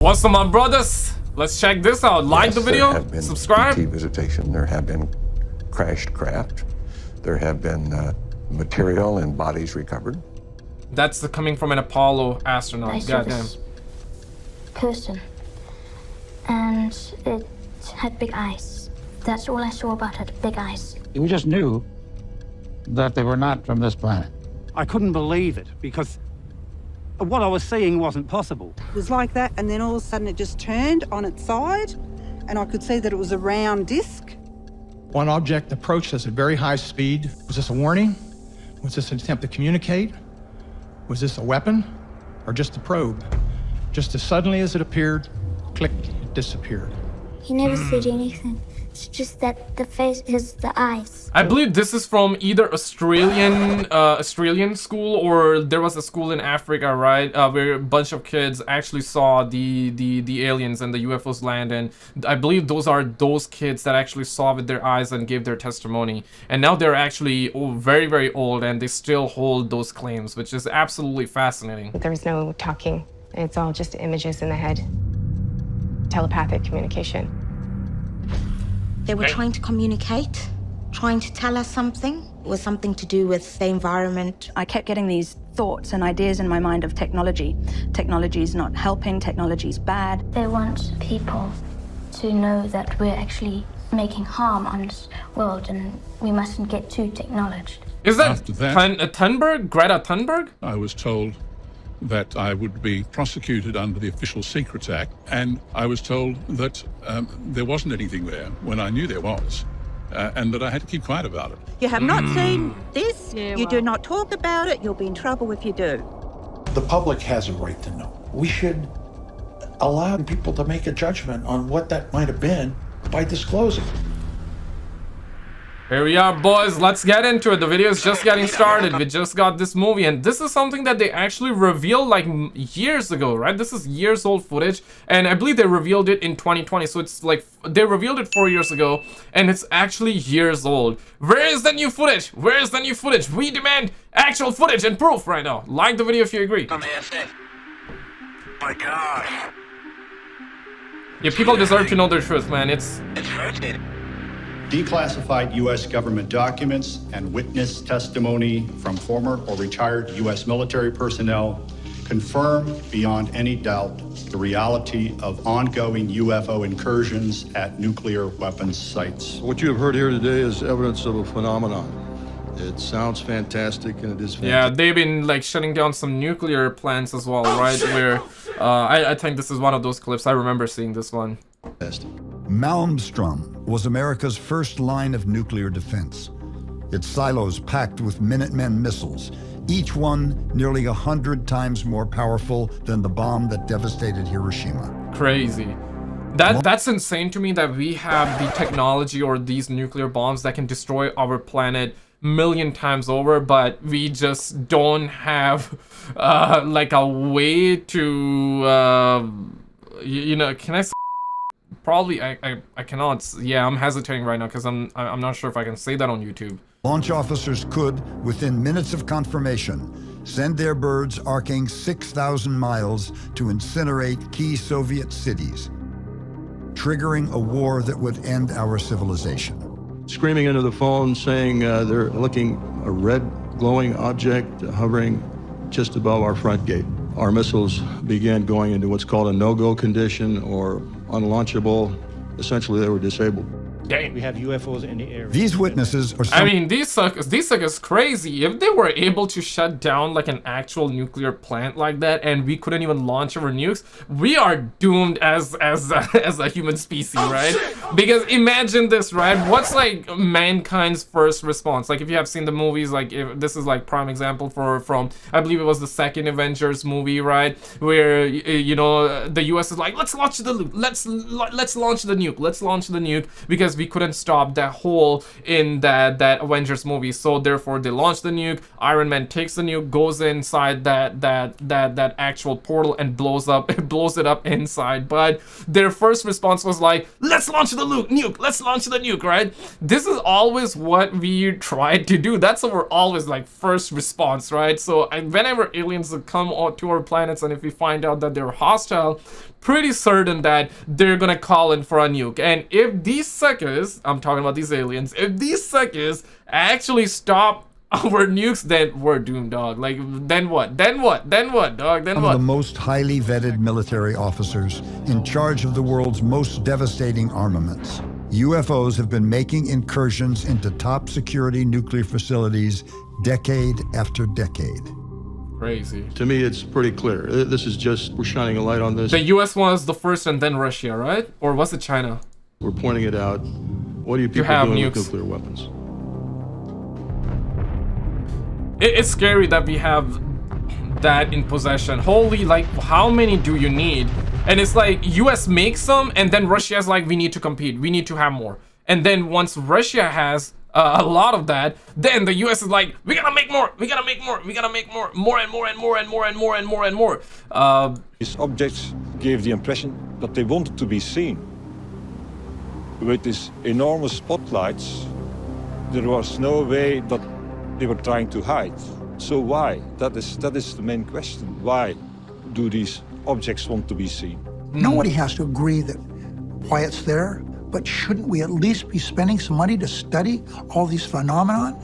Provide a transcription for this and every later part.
What's up, my brothers? Let's check this out. Like the video, there have been subscribe. ET visitation. There have been crashed craft. There have been material and bodies recovered. That's coming from an Apollo astronaut. I saw Goddamn. this person, and it had big eyes. That's all I saw about it, big eyes. We just knew that they were not from this planet. I couldn't believe it because what I was seeing wasn't possible. It was like that, and then all of a sudden it just turned on its side, and I could see that it was a round disc. One object approached us at very high speed. Was this a warning? Was this an attempt to communicate? Was this a weapon or just a probe? Just as suddenly as it appeared, click, it disappeared. He never said anything. It's just that the face is the eyes. I believe this is from either Australian school, or there was a school in Africa, right, where a bunch of kids actually saw the aliens and the UFOs land, and I believe those are those kids that actually saw with their eyes and gave their testimony. And now they're actually very, very old, and they still hold those claims, which is absolutely fascinating. There's no talking. It's all just images in the head. Telepathic communication. They were trying to communicate, trying to tell us something. It was something to do with the environment. I kept getting these thoughts and ideas in my mind of technology. Technology's not helping, technology's bad. They want people to know that we're actually making harm on this world, and we mustn't get too technologized. Is that Thunberg? Greta Thunberg? I was told that I would be prosecuted under the Official Secrets Act, and I was told that there wasn't anything there when I knew there was, and that I had to keep quiet about it. You have not seen this, you do not talk about it, you'll be in trouble if you do. The public has a right to know. We should allow people to make a judgment on what that might have been by disclosing. Here we are, boys. Let's get into it. The video is just getting started. We just got this movie, and this is something that they actually revealed like years ago, right? This is years old footage, and I believe they revealed it in 2020. So it's like they revealed it 4 years ago, and it's actually years old. Where is the new footage? Where is the new footage? We demand actual footage and proof right now. Like the video if you agree. My God. Yeah, people deserve to know the truth, man. It's Declassified U.S. government documents and witness testimony from former or retired U.S. military personnel confirm beyond any doubt the reality of ongoing UFO incursions at nuclear weapons sites. What you have heard here today is evidence of a phenomenon. It sounds fantastic, and it is fantastic. Yeah, they've been like shutting down some nuclear plants as well, right? Where I think this is one of those clips. I remember seeing this one. Malmstrom was America's first line of nuclear defense. Its silos packed with Minutemen missiles, each one nearly 100 times more powerful than the bomb that devastated Hiroshima. Crazy. That's insane to me that we have the technology or these nuclear bombs that can destroy our planet million times over, but we just don't have like a way to you know, can I say probably I cannot. Yeah, I'm hesitating right now because I'm not sure if I can say that on YouTube. Launch officers could, within minutes of confirmation, send their birds arcing 6,000 miles to incinerate key Soviet cities, triggering a war that would end our civilization. Screaming into the phone saying they're looking a red glowing object hovering just above our front gate. Our missiles began going into what's called a no-go condition or unlaunchable. Essentially, they were disabled. Dang. We have UFOs in the area. These witnesses are I mean, these suckers crazy. If they were able to shut down like an actual nuclear plant like that, and we couldn't even launch our nukes, we are doomed as a human species, right? Because imagine this, right? What's like mankind's first response? Like if you have seen the movies, like if this is like prime example from I believe it was the second Avengers movie, right? Where you know the US is like, let's launch the nuke, let's launch the nuke, let's launch the nuke, because we couldn't stop that hole in that Avengers movie. So therefore they launch the nuke. Iron Man takes the nuke, goes inside that actual portal and blows it up inside. But their first response was like, let's launch the nuke, let's launch the nuke, right? This is always what we tried to do. That's our always like first response, right? So whenever aliens come to our planets, and if we find out that they're hostile, pretty certain that they're gonna call in for a nuke. And if these suckers, I'm talking about these aliens, if these suckers actually stop our nukes, then we're doomed, dog. Like, then what? Then what? Then what, dog? Then Some what? of the most highly vetted military officers in charge of the world's most devastating armaments. UFOs have been making incursions into top security nuclear facilities decade after decade. Crazy. To me, it's pretty clear. This is just, we're shining a light on this. The US was the first and then Russia, right? Or was it China? We're pointing it out. What are you people doing with nuclear weapons? It's scary that we have that in possession. Holy, like, how many do you need? And it's like, US makes some, and then Russia's like, we need to compete. We need to have more. And then once Russia has a lot of that, then the US is like, we gotta make more, we gotta make more, we gotta make more, more and more and more and more and more and more and more. These objects gave the impression that they wanted to be seen. With these enormous spotlights, there was no way that they were trying to hide. So why? That is the main question. Why do these objects want to be seen? Nobody has to agree that why it's there, but shouldn't we at least be spending some money to study all these phenomenon?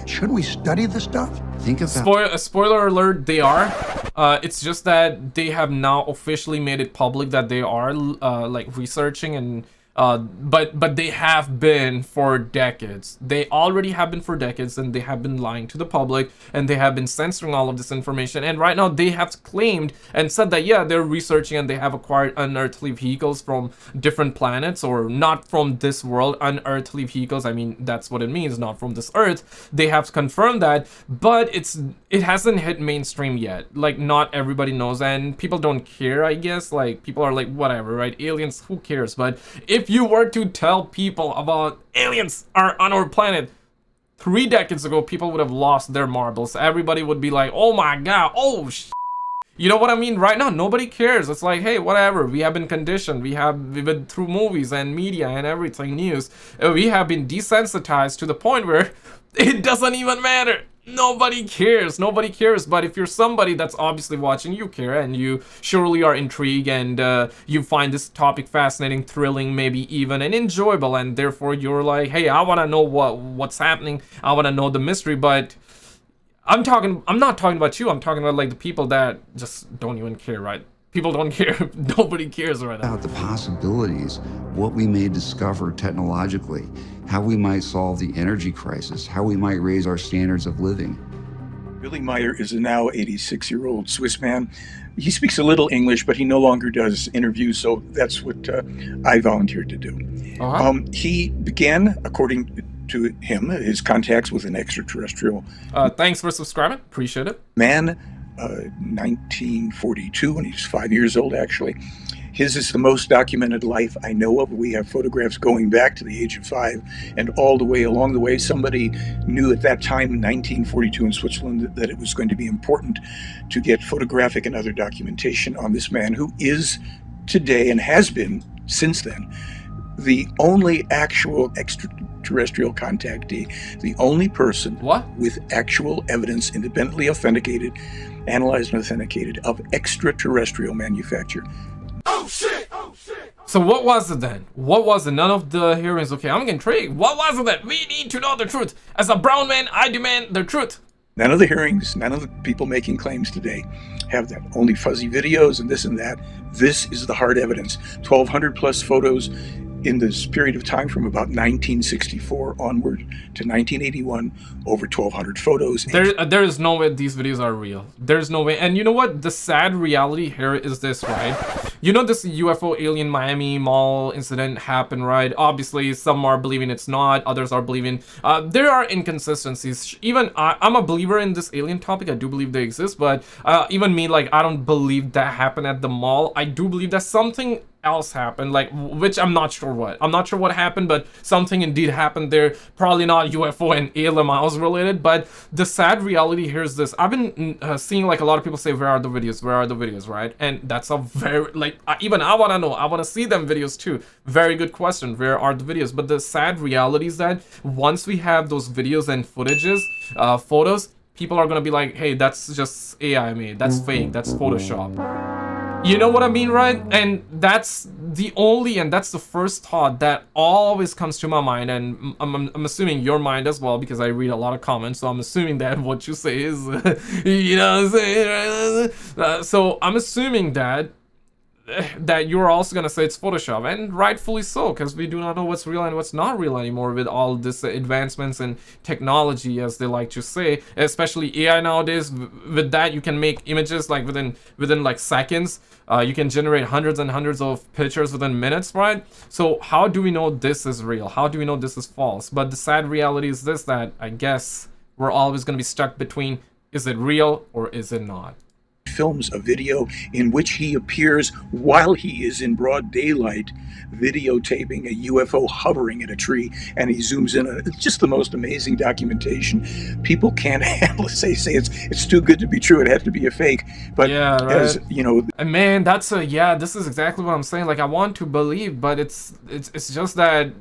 Shouldn't we study this stuff? Think about spoiler alert, they are. It's just that they have now officially made it public that they are like researching and but they have been for decades. They already have been for decades, and they have been lying to the public, and they have been censoring all of this information. And right now they have claimed and said that, yeah, they're researching and they have acquired unearthly vehicles from different planets, or not from this world. Unearthly vehicles, I mean, that's what it means, not from this earth. They have confirmed that, but it hasn't hit mainstream yet. Like, not everybody knows, and people don't care, I guess. Like, people are like, whatever, right? Aliens, who cares? But if you were to tell people about aliens are on our planet 3 decades ago, people would have lost their marbles. Everybody would be like, oh my god, oh you know what I mean? Right now, nobody cares. It's like, hey, whatever. We have been conditioned. We've been through movies and media and everything, news. We have been desensitized to the point where it doesn't even matter. Nobody cares. Nobody cares. But if you're somebody that's obviously watching, you care, and you surely are intrigued, and you find this topic fascinating, thrilling, maybe even, and enjoyable, and therefore you're like, hey, I want to know what's happening. I want to know the mystery. But I'm not talking about you. I'm talking about like the people that just don't even care, right? People don't care. Nobody cares right now. About the possibilities, what we may discover technologically, how we might solve the energy crisis, how we might raise our standards of living. Billy Meier is a now 86-year-old Swiss man. He speaks a little English, but he no longer does interviews, so that's what I volunteered to do. He began, according to him, his contacts with an extraterrestrial. Thanks for subscribing. Appreciate it. Man, 1942, and he's 5 years old, actually. His is the most documented life I know of. We have photographs going back to the age of 5 and all the way along the way. Somebody knew at that time, in 1942 in Switzerland, that it was going to be important to get photographic and other documentation on this man, who is today, and has been since then, the only actual extraterrestrial contactee, the only person with actual evidence, independently authenticated, analyzed and authenticated, of extraterrestrial manufacture. Oh shit! Oh shit! So what was it then? What was it? None of the hearings. Okay, I'm intrigued. What was it then? We need to know the truth. As a brown man, I demand the truth. None of the hearings, none of the people making claims today have that. Only fuzzy videos and this and that. This is the hard evidence. 1,200 plus photos in this period of time from about 1964 onward to 1981, over 1,200 photos. There is no way these videos are real. There's no way. And you know what? The sad reality here is this, right? You know, this UFO alien Miami Mall incident happened, right? Obviously, some are believing it's not. Others are believing. There are inconsistencies. Even I'm a believer in this alien topic. I do believe they exist. But even me, like, I don't believe that happened at the mall. I do believe that something else happened, like, which I'm not sure what. I'm not sure what happened, but something indeed happened there. Probably not UFO and alien miles related, but the sad reality here is this. I've been seeing like a lot of people say, where are the videos? Where are the videos, right? And that's a very, like, even I want to know. I want to see them videos too. Very good question. Where are the videos? But the sad reality is that once we have those videos and footages, photos, people are going to be like, hey, that's just AI made. That's fake. That's Photoshop. You know what I mean, right? And that's the first thought that always comes to my mind, and I'm assuming your mind as well, because I read a lot of comments, so I'm assuming that what you say is, you know what I'm saying, right? So I'm assuming that you're also gonna say it's Photoshop, and rightfully so, because we do not know what's real and what's not real anymore with all this advancements in technology, as they like to say, especially AI nowadays. With that, you can make images like within like seconds. You can generate hundreds and hundreds of pictures within minutes, right? So how do we know this is real? How do we know this is false? But the sad reality is this, that I guess we're always gonna be stuck between, is it real or is it not? Films a video in which he appears while he is in broad daylight videotaping a UFO hovering in a tree, and he zooms in on it. It's just the most amazing documentation. People can't handle it. Say it's too good to be true. It has to be a fake. But yeah, right. As you know, and man, that's a this is exactly what I'm saying. Like, I want to believe, but it's just that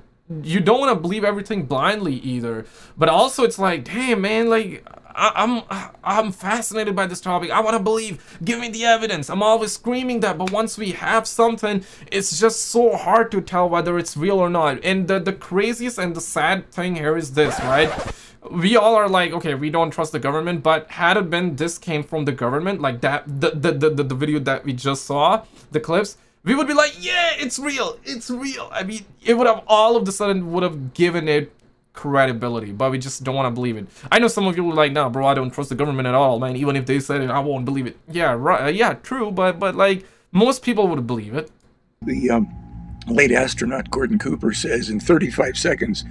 you don't want to believe everything blindly either. But also it's like, damn man, like I'm fascinated by this topic. I want to believe. Give me the evidence. I'm always screaming that, but once we have something, it's just so hard to tell whether it's real or not. And the craziest and the sad thing here is this, right? We all are like, okay, we don't trust the government, but had it been this came from the government, like that, the video that we just saw, the clips, we would be like, yeah, it's real, it's real. I mean, it would have all of a sudden would have given it credibility, but we just don't want to believe it. I know some of you are like, nah bro, I don't trust the government at all, man. Even if they said it, I won't believe it. Yeah, right. Yeah, true, but like most people would believe it. The late astronaut Gordon Cooper says in 35 seconds,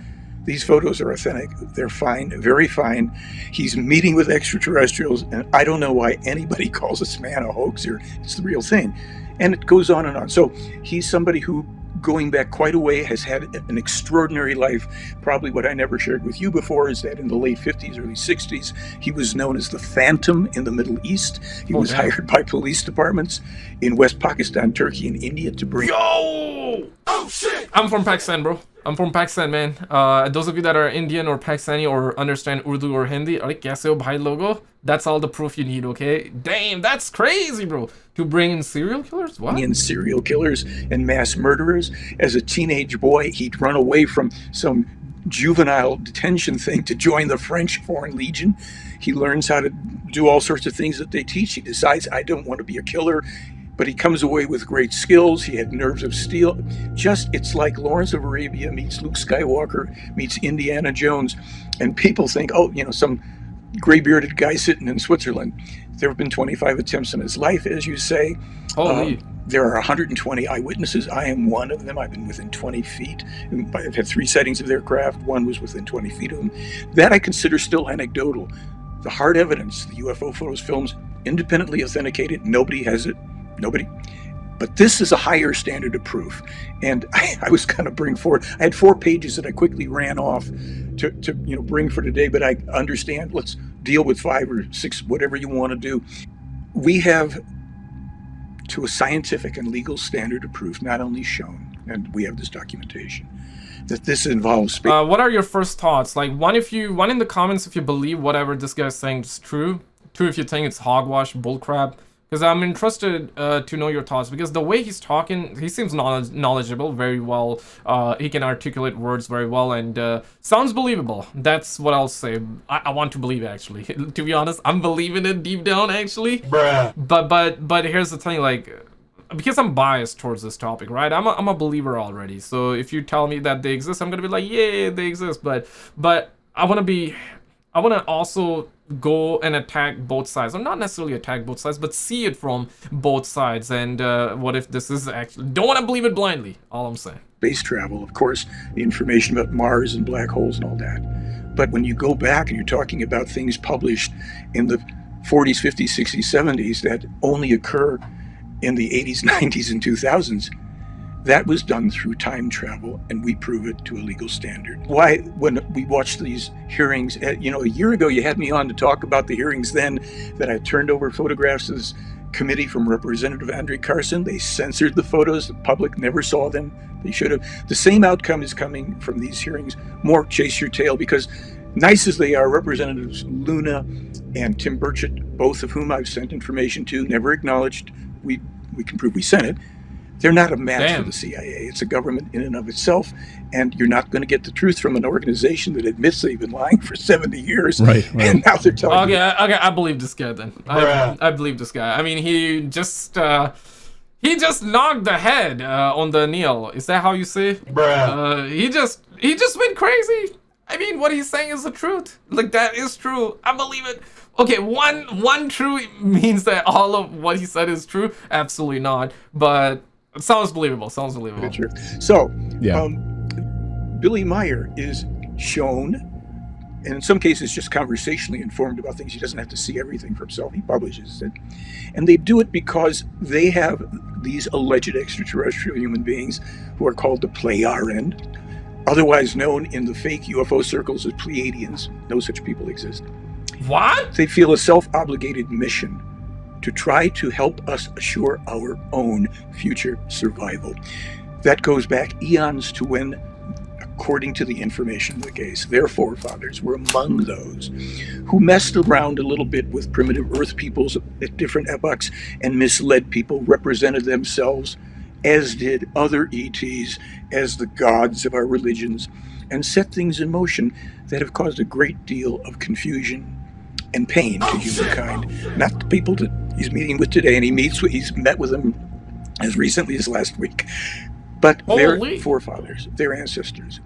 these photos are authentic. They're fine, very fine. He's meeting with extraterrestrials, and I don't know why anybody calls this man a hoaxer. It's the real thing. And it goes on and on. So he's somebody who, going back quite a way, has had an extraordinary life. Probably what I never shared with you before is that in the late 50s, early 60s, he was known as the Phantom in the Middle East. He was hired by police departments in West Pakistan, Turkey, and India to bring... Yo! Oh shit! I'm from Pakistan, bro. I'm from Pakistan, man. Those of you that are Indian or Pakistani or understand Urdu or Hindi, kaise ho bhai logo? That's all the proof you need, okay? Damn, that's crazy, bro. To bring in serial killers? What? In serial killers and mass murderers. As a teenage boy, he'd run away from some juvenile detention thing to join the French Foreign Legion. He learns how to do all sorts of things that they teach. He decides, I don't want to be a killer. But he comes away with great skills. He had nerves of steel. It's like Lawrence of Arabia meets Luke Skywalker meets Indiana Jones. And people think, oh, you know, some gray-bearded guy sitting in Switzerland. There have been 25 attempts in his life, as you say. Holy. There are 120 eyewitnesses. I am one of them. I've been within 20 feet. I've had 3 sightings of their craft. One was within 20 feet of them. That I consider still anecdotal. The hard evidence, the UFO photos, films, independently authenticated. Nobody has it. Nobody. But this is a higher standard of proof. And I was going to bring forward, I had 4 pages that I quickly ran off to bring for today, but I understand, let's deal with 5 or 6, whatever you want to do. We have, to a scientific and legal standard of proof, not only shown, and we have this documentation, that this involves space. What are your first thoughts? Like, one in the comments if you believe whatever this guy's saying is true. 2 if you think it's hogwash, bullcrap. Because I'm interested to know your thoughts, because the way he's talking, he seems knowledgeable very well. He can articulate words very well, and sounds believable. That's what I'll say. I want to believe, actually. To be honest, I'm believing it deep down, actually. Bruh. But here's the thing, like, because I'm biased towards this topic, right? I'm a believer already. So if you tell me that they exist, I'm gonna be like, yeah, they exist. But I want to also go and attack both sides, or not necessarily attack both sides, but see it from both sides. And what if this is actually, don't want to believe it blindly, all I'm saying. Space travel, of course, the information about Mars and black holes and all that. But when you go back and you're talking about things published in the 40s, 50s, 60s, 70s that only occur in the 80s, 90s, and 2000s, that was done through time travel, and we prove it to a legal standard. Why, when we watched these hearings, a year ago you had me on to talk about the hearings then, that I turned over photographs to this committee from Representative Andre Carson. They censored the photos. The public never saw them. They should have. The same outcome is coming from these hearings. More chase your tail, because nice as they are, Representatives Luna and Tim Burchett, both of whom I've sent information to, never acknowledged we we can prove we sent it. They're not a match Damn. for the CIA. It's a government in and of itself, and you're not going to get the truth from an organization that admits they've been lying for 70 years. Right. And now they're telling you. Okay, I believe this guy then. I believe this guy. I mean, he just knocked the head on the nail. Is that how you say it? He just went crazy. I mean, what he's saying is the truth. Like, that is true. I believe it. Okay, one true means that all of what he said is true. Absolutely not. But it sounds believable. Sounds believable. So, Yeah. Billy Meier is shown, and in some cases just conversationally informed about things. He doesn't have to see everything for himself. He publishes it. And they do it because they have these alleged extraterrestrial human beings who are called the Plejaren, otherwise known in the fake UFO circles as Pleiadians. No such people exist. What? They feel a self-obligated mission to try to help us assure our own future survival. That goes back eons to when, according to the information of the case, their forefathers were among those who messed around a little bit with primitive Earth peoples at different epochs and misled people, represented themselves, as did other ETs, as the gods of our religions, and set things in motion that have caused a great deal of confusion and pain to humankind. Not the people that he's meeting with today, and he's met with them as recently as last week, but their forefathers, their ancestors.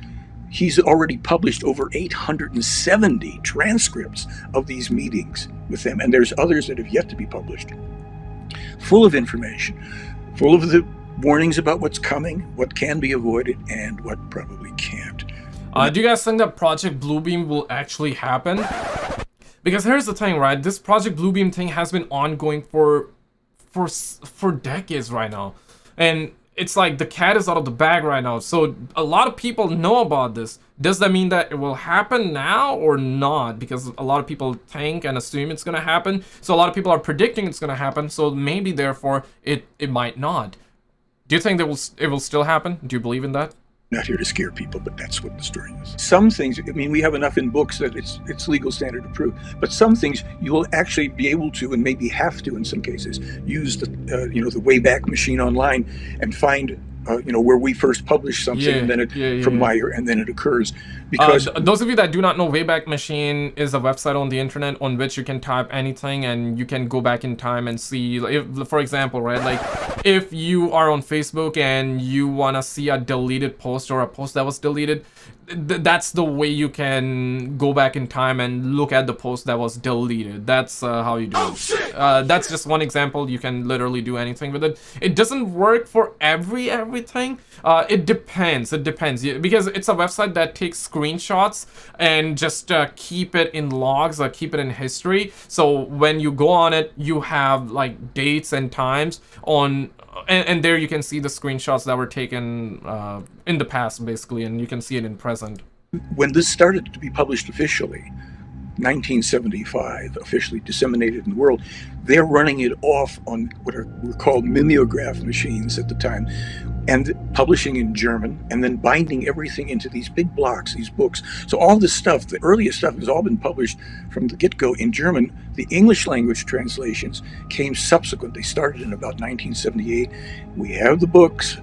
He's already published over 870 transcripts of these meetings with them, and there's others that have yet to be published, full of information, full of the warnings about what's coming, what can be avoided, and what probably can't. Do you guys think that Project Bluebeam will actually happen? Because here's the thing, right? This Project Bluebeam thing has been ongoing for decades right now, and it's like the cat is out of the bag right now. So a lot of people know about this. Does that mean that it will happen now or not? Because a lot of people think and assume it's gonna happen. So a lot of people are predicting it's gonna happen. So maybe therefore it might not. Do you think that it will still happen? Do you believe in that? Not here to scare people, but that's what the story is. Some things, I mean, we have enough in books that it's legal standard to prove, but some things you will actually be able to, and maybe have to in some cases, use the the Wayback Machine online and find where we first published something, and then it from Meier, and then it occurs. Because those of you that do not know, Wayback Machine is a website on the internet on which you can type anything and you can go back in time and see, if, for example, right, like if you are on Facebook and you want to see a deleted post or a post that was deleted, that's the way you can go back in time and look at the post that was deleted. That's how you do it. That's just one example. You can literally do anything with it. It doesn't work for everything. It depends. Because it's a website that takes screenshots and just keep it in logs or keep it in history. So when you go on it, you have like dates and times on, and there you can see the screenshots that were taken in the past, basically, and you can see it in present. When this started to be published officially, 1975, officially disseminated in the world, they're running it off on what were called mimeograph machines at the time, and publishing in German, and then binding everything into these big blocks, these books. So all this stuff, the earliest stuff, has all been published from the get-go in German. The English language translations came subsequent. They started in about 1978. We have the books.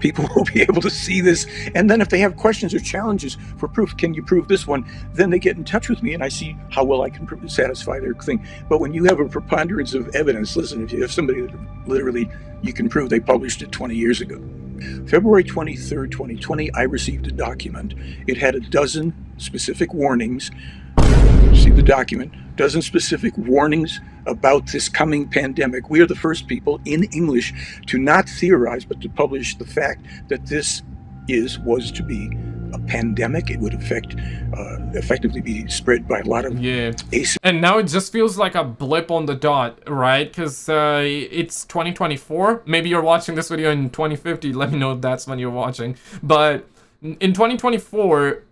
People will be able to see this, and then if they have questions or challenges for proof, can you prove this one, then they get in touch with me and I see how well I can satisfy their thing. But when you have a preponderance of evidence, listen, if you have somebody that literally you can prove they published it 20 years ago. February 23rd, 2020, I received a document. It had a dozen specific warnings. See the document, dozen specific warnings about this coming pandemic. We are the first people in English to not theorize, but to publish the fact that this was to be a pandemic. It would effectively be spread by a lot of And now it just feels like a blip on the dot, right? Because it's 2024. Maybe you're watching this video in 2050. Let me know if that's when you're watching. But in 2024,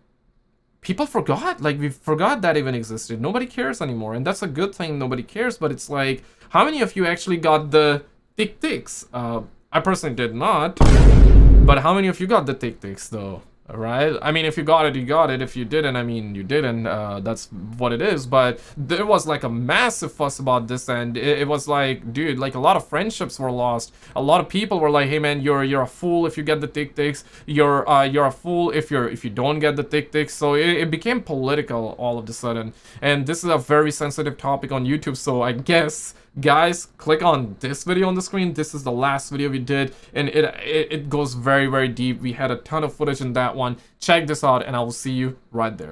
people forgot, like we forgot that even existed. Nobody cares anymore, and that's a good thing. Nobody cares, but it's like, how many of you actually got the tick-ticks? I personally did not, but how many of you got the tick-ticks though? right? I mean, if you got it, you got it. If you didn't, I mean, you didn't. That's what it is. But there was like a massive fuss about this, and it was like, dude, like a lot of friendships were lost. A lot of people were like, hey man, you're a fool if you get the tic-tics. You're a fool if you don't get the tic-tics. So it became political all of a sudden. And this is a very sensitive topic on YouTube. So I guess, guys, click on this video on the screen. This is the last video we did, and it goes very, very deep. We had a ton of footage in that one. Check this out, and I will see you right there.